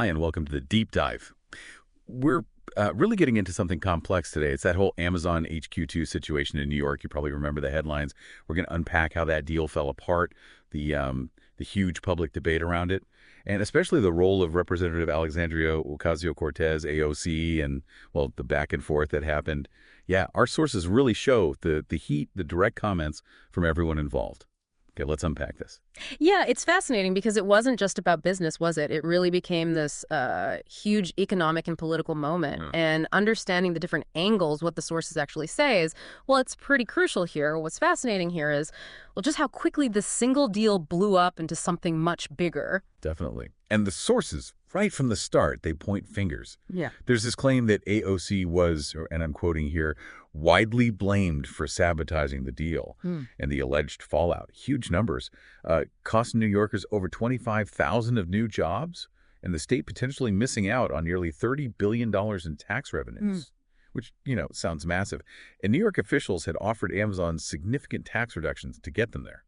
Hi, and welcome to the Deep Dive. We're really getting into something complex today. It's that whole Amazon HQ2 situation in New York. You probably remember the headlines. We're going to unpack how that deal fell apart, the huge public debate around it, and especially the role of Representative Alexandria Ocasio-Cortez, AOC, and, well, the back and forth that happened. Yeah, our sources really show the heat, the direct comments from everyone involved. Okay, let's unpack this. Yeah, it's fascinating because it wasn't just about business, was it? It really became this huge economic and political moment. Yeah. And understanding the different angles, what the sources actually say is, well, it's pretty crucial here. What's fascinating here is, well, just how quickly this single deal blew up into something much bigger. Definitely. And the sources, right from the start, they point fingers. Yeah. There's this claim that AOC was, and I'm quoting here, widely blamed for sabotaging the deal and the alleged fallout. Huge numbers. Costing New Yorkers over 25,000 of new jobs, and the state potentially missing out on nearly $30 billion in tax revenues, which, sounds massive. And New York officials had offered Amazon significant tax reductions to get them there.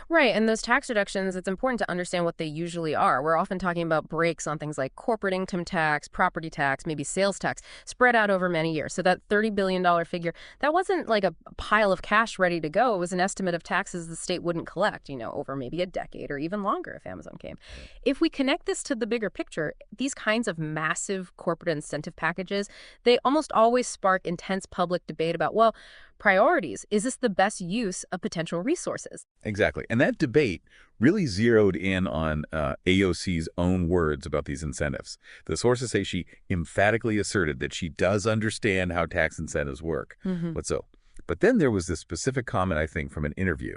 Right, and those tax deductions, it's important to understand what they usually are. We're often talking about breaks on things like corporate income tax, property tax, maybe sales tax, spread out over many years. So that $30 billion figure, that wasn't like a pile of cash ready to go. It was an estimate of taxes the state wouldn't collect, over maybe a decade or even longer if Amazon came. If we connect this to the bigger picture, these kinds of massive corporate incentive packages, they almost always spark intense public debate about, well, priorities. Is this the best use of potential resources? Exactly. And that debate really zeroed in on AOC's own words about these incentives. The sources say she emphatically asserted that she does understand how tax incentives work. But so? But then there was this specific comment, I think, from an interview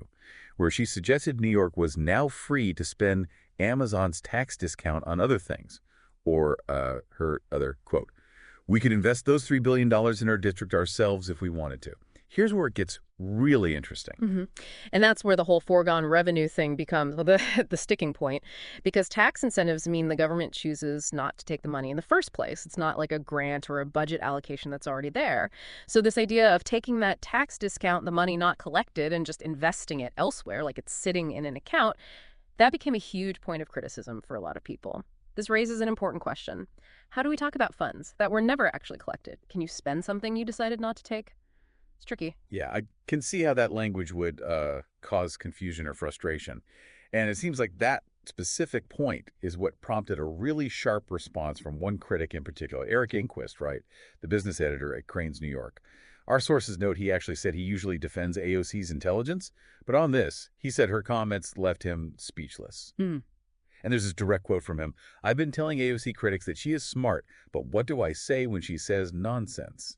where she suggested New York was now free to spend Amazon's tax discount on other things. Or her other quote, "We could invest those $3 billion in our district ourselves if we wanted to." Here's where it gets really interesting. And that's where the whole foregone revenue thing becomes the sticking point, because tax incentives mean the government chooses not to take the money in the first place. It's not like a grant or a budget allocation that's already there. So this idea of taking that tax discount, the money not collected, and just investing it elsewhere, like it's sitting in an account, that became a huge point of criticism for a lot of people. This raises an important question. How do we talk about funds that were never actually collected? Can you spend something you decided not to take? It's tricky. Yeah, I can see how that language would cause confusion or frustration. And it seems like that specific point is what prompted a really sharp response from one critic in particular, Eric Inquist, right, the business editor at Crain's New York. Our sources note he actually said he usually defends AOC's intelligence, but on this, he said her comments left him speechless. And there's this direct quote from him. "I've been telling AOC critics that she is smart, but what do I say when she says nonsense?"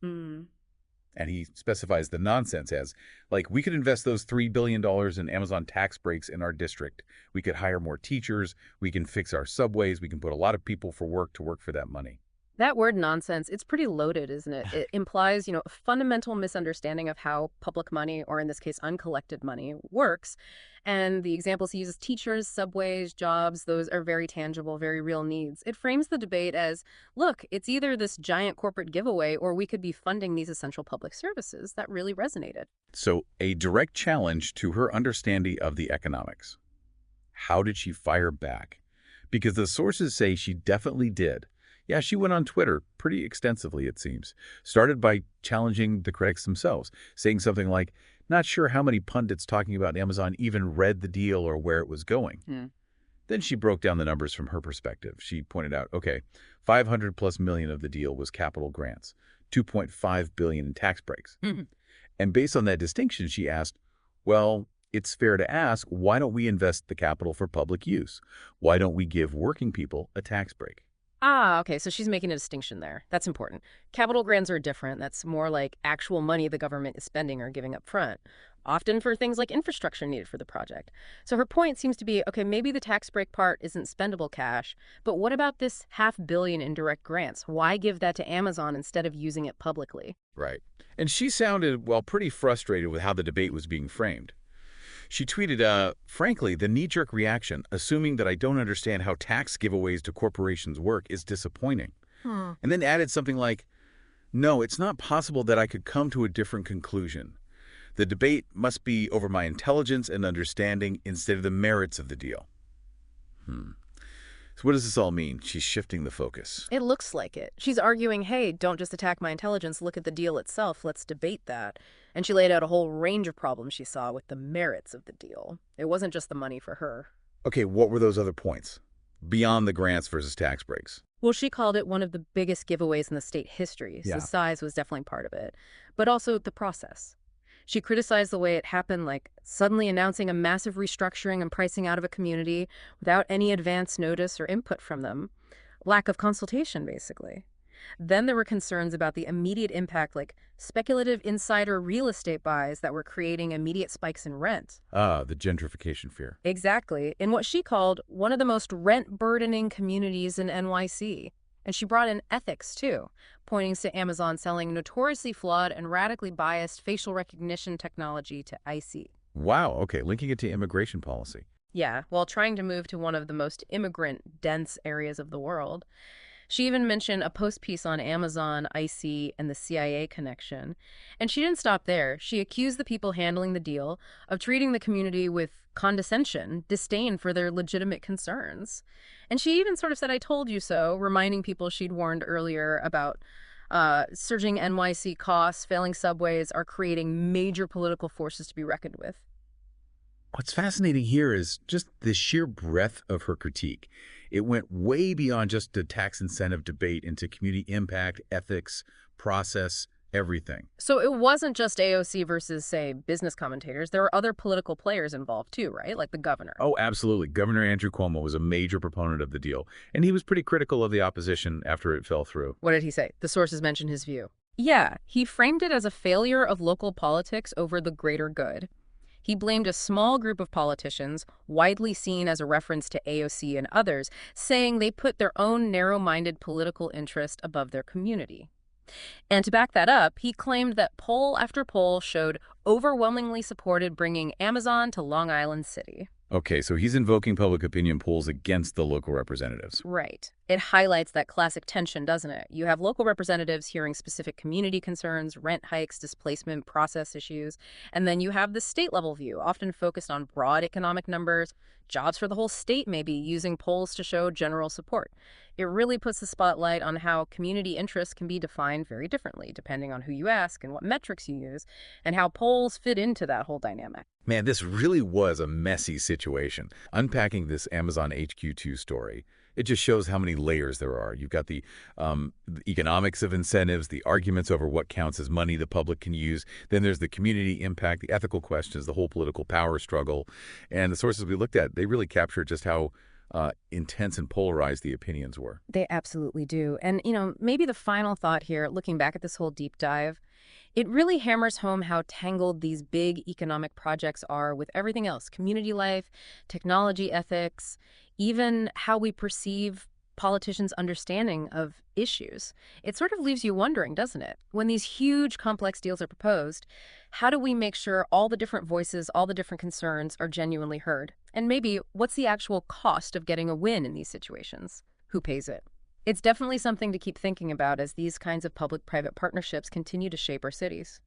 And he specifies the nonsense as, like, we could invest those $3 billion in Amazon tax breaks in our district. We could hire more teachers. We can fix our subways. We can put a lot of people to work for that money. That word nonsense, it's pretty loaded, isn't it? It implies, a fundamental misunderstanding of how public money, or in this case, uncollected money, works. And the examples he uses, teachers, subways, jobs, those are very tangible, very real needs. It frames the debate as, look, it's either this giant corporate giveaway or we could be funding these essential public services. That really resonated. So a direct challenge to her understanding of the economics. How did she fire back? Because the sources say she definitely did. Yeah, she went on Twitter pretty extensively, it seems. Started by challenging the critics themselves, saying something like, not sure how many pundits talking about Amazon even read the deal or where it was going. Then she broke down the numbers from her perspective. She pointed out, okay, 500 plus million of the deal was capital grants, 2.5 billion in tax breaks. And based on that distinction, she asked, well, it's fair to ask, why don't we invest the capital for public use? Why don't we give working people a tax break? Okay, so she's making a distinction there. That's important. Capital grants are different. That's more like actual money the government is spending or giving up front, often for things like infrastructure needed for the project. So her point seems to be, okay, maybe the tax break part isn't spendable cash, but what about this $500 million in direct grants? Why give that to Amazon instead of using it publicly? Right. And she sounded, well, pretty frustrated with how the debate was being framed. She tweeted, frankly, the knee-jerk reaction, assuming that I don't understand how tax giveaways to corporations work, is disappointing. And then added something like, no, it's not possible that I could come to a different conclusion. The debate must be over my intelligence and understanding instead of the merits of the deal. So what does this all mean? She's shifting the focus. It looks like it. She's arguing, hey, don't just attack my intelligence, look at the deal itself, let's debate that. And she laid out a whole range of problems she saw with the merits of the deal. It wasn't just the money for her. Okay, what were those other points? Beyond the grants versus tax breaks. Well, she called it one of the biggest giveaways in the state history, so Yeah. size was definitely part of it. But also the process. She criticized the way it happened, like suddenly announcing a massive restructuring and pricing out of a community without any advance notice or input from them. Lack of consultation, basically. Then there were concerns about the immediate impact, like speculative insider real estate buys that were creating immediate spikes in rent. Ah, the gentrification fear. Exactly, in what she called one of the most rent-burdening communities in NYC. And she brought in ethics, too, pointing to Amazon selling notoriously flawed and radically biased facial recognition technology to IC. Wow, okay, linking it to immigration policy. Yeah, while trying to move to one of the most immigrant-dense areas of the world. She even mentioned a post piece on Amazon, IC, and the CIA connection. And she didn't stop there. She accused the people handling the deal of treating the community with condescension, disdain for their legitimate concerns. And she even sort of said, I told you so, reminding people she'd warned earlier about surging NYC costs, failing subways are creating major political forces to be reckoned with. What's fascinating here is just the sheer breadth of her critique. It went way beyond just a tax incentive debate into community impact, ethics, process, everything. So it wasn't just AOC versus, say, business commentators. There were other political players involved too, right? Like the governor. Oh, absolutely. Governor Andrew Cuomo was a major proponent of the deal, and he was pretty critical of the opposition after it fell through. What did he say? The sources mentioned his view. Yeah, he framed it as a failure of local politics over the greater good. He blamed a small group of politicians, widely seen as a reference to AOC and others, saying they put their own narrow-minded political interest above their community. And to back that up, he claimed that poll after poll showed overwhelmingly supported bringing Amazon to Long Island City. Okay, so he's invoking public opinion polls against the local representatives. Right. It highlights that classic tension, doesn't it? You have local representatives hearing specific community concerns, rent hikes, displacement, process issues, and then you have the state-level view, often focused on broad economic numbers, jobs for the whole state maybe, using polls to show general support. It really puts the spotlight on how community interests can be defined very differently, depending on who you ask and what metrics you use, and how polls fit into that whole dynamic. Man, this really was a messy situation. Unpacking this Amazon HQ2 story, it just shows how many layers there are. You've got the economics of incentives, the arguments over what counts as money the public can use. Then there's the community impact, the ethical questions, the whole political power struggle. And the sources we looked at, they really captured just how intense and polarized the opinions were. They absolutely do. And, maybe the final thought here, looking back at this whole deep dive, it really hammers home how tangled these big economic projects are with everything else, community life, technology ethics, even how we perceive politicians' understanding of issues. It sort of leaves you wondering, doesn't it? When these huge, complex deals are proposed, how do we make sure all the different voices, all the different concerns are genuinely heard? And maybe, what's the actual cost of getting a win in these situations? Who pays it? It's definitely something to keep thinking about as these kinds of public-private partnerships continue to shape our cities.